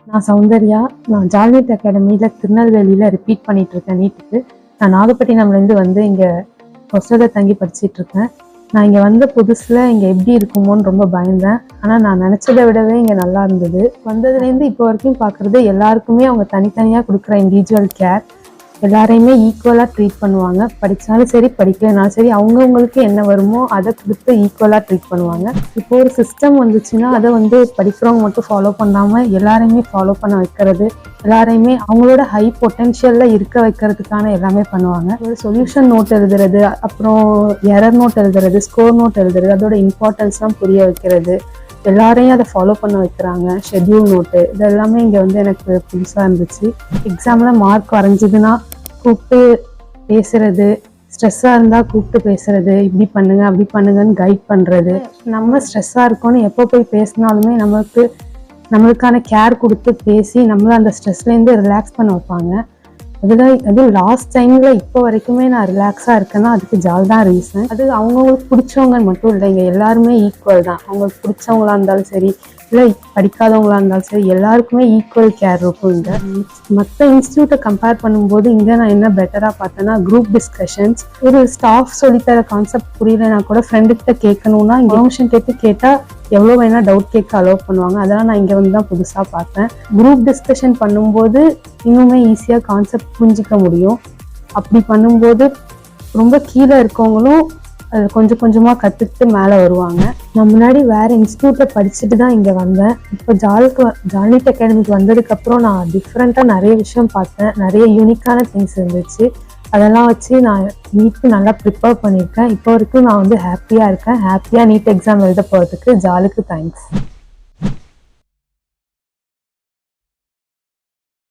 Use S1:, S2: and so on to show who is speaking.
S1: நான் சௌந்தர்யா. நான் ஜால்நீட் அகாடமியில் திருநெல்வேலியில் ரிப்பீட் பண்ணிகிட்ருக்கேன் நீட்டுக்கு. நான் நாகப்பட்டினம்லேருந்து வந்து இங்கே ஹாஸ்டலில் தங்கி படிச்சிட்ருக்கேன். நான் இங்கே வந்த புதுசில் இங்கே எப்படி இருக்குமோன்னு ரொம்ப பயந்தேன். ஆனால் நான் நினச்சதை விடவே இங்கே நல்லா இருந்தது. வந்ததுலேருந்து இப்போ வரைக்கும் பார்க்குறது எல்லாருக்குமே அவங்க தனித்தனியாக கொடுக்குற இண்டிவிஜுவல் கேர், எல்லாரையுமே ஈக்குவலாக ட்ரீட் பண்ணுவாங்க. படித்தாலும் சரி படிக்கலைனாலும் சரி அவங்கவுங்களுக்கு என்ன வருமோ அதை கொடுத்து ஈக்குவலாக ட்ரீட் பண்ணுவாங்க. இப்போ ஒரு சிஸ்டம் வந்துச்சுன்னா அதை வந்து படிக்கிறவங்க மட்டும் ஃபாலோ பண்ணாமல் எல்லாரையுமே ஃபாலோ பண்ண வைக்கிறது, எல்லாரையுமே அவங்களோட ஹை பொட்டென்ஷியலில் இருக்க வைக்கிறதுக்கான எல்லாமே பண்ணுவாங்க. ஒரு சொல்யூஷன் நோட் எழுதுறது, அப்புறம் எரர் நோட் எழுதுறது, ஸ்கோர் நோட் எழுதுறது, அதோட இம்பார்ட்டன்ஸ்லாம் புரிய வைக்கிறது, எல்லாரையும் அதை ஃபாலோ பண்ண வைக்கிறாங்க. ஷெட்யூல் நோட்டு இது எல்லாமே இங்கே வந்து எனக்கு புதுசாக இருந்துச்சு. எக்ஸாமில் மார்க் வரைஞ்சிதுன்னா கூப்பிட்டு பேசுறது, ஸ்ட்ரெஸ்ஸாக இருந்தால் கூப்பிட்டு பேசுறது, இப்படி பண்ணுங்க அப்படி பண்ணுங்கன்னு கைட் பண்ணுறது. நம்ம ஸ்ட்ரெஸ்ஸாக இருக்கோன்னு எப்போ போய் பேசினாலுமே நம்மளுக்கான கேர் கொடுத்து பேசி நம்மளை அந்த ஸ்ட்ரெஸ்லேருந்து ரிலாக்ஸ் பண்ண வைப்பாங்க. அதுவும் லாஸ்ட் டைமில் இப்போ வரைக்குமே நான் ரிலாக்ஸாக இருக்கேன்னா அதுக்கு ஜால் தான் ரீசன். அது அவங்கவுங்களுக்கு பிடிச்சவங்கன்னு மட்டும் இல்லைங்க, எல்லாருமே ஈக்குவல் தான். அவங்களுக்கு பிடிச்சவங்களா இருந்தாலும் சரி இல்லை படிக்காதவங்களா இருந்தாலும் சரி எல்லாருக்குமே ஈக்குவல் கேர் இருக்கும். இங்கே மற்ற இன்ஸ்டியூட்டை கம்பேர் பண்ணும்போது இங்கே நான் என்ன பெட்டராக பார்த்தேன்னா குரூப் டிஸ்கஷன்ஸ், ஒரு ஸ்டாஃப் சொல்லித்தர கான்செப்ட் புரியலைன்னா கூட ஃப்ரெண்டுக்கிட்ட கேட்கணுன்னா இன்ஃபர்மேஷன் கேட்டால் எவ்வளோ வேணால் டவுட் கேட்க அலோவ் பண்ணுவாங்க. அதெல்லாம் நான் இங்கே வந்து தான் புதுசாக பார்த்தேன். குரூப் டிஸ்கஷன் பண்ணும்போது இன்னுமே ஈஸியாக கான்செப்ட் புரிஞ்சிக்க முடியும். அப்படி பண்ணும்போது ரொம்ப கீழே இருக்கவங்களும் அது கொஞ்சம் கொஞ்சமாக கற்றுக்கிட்டு மேலே வருவாங்க. நான் முன்னாடி வேறு இன்ஸ்டியூட்டில் படிச்சுட்டு தான் இங்கே வந்தேன். இப்போ ஜால்நீட் அகாடமிக்கு வந்ததுக்கப்புறம் நான் டிஃப்ரெண்ட்டாக நிறைய விஷயம் பார்த்தேன். நிறைய யூனிக்கான திங்ஸ் இருந்துச்சு. அதெல்லாம் வச்சு நான் நீட்டுக்கு நல்லா ப்ரிப்பேர் பண்ணியிருக்கேன். இப்போ வரைக்கும் நான் வந்து ஹாப்பியாக இருக்கேன். ஹாப்பியாக நீட் எக்ஸாம் எழுத போகிறதுக்கு ஜாலுக்கு தேங்க்ஸ்.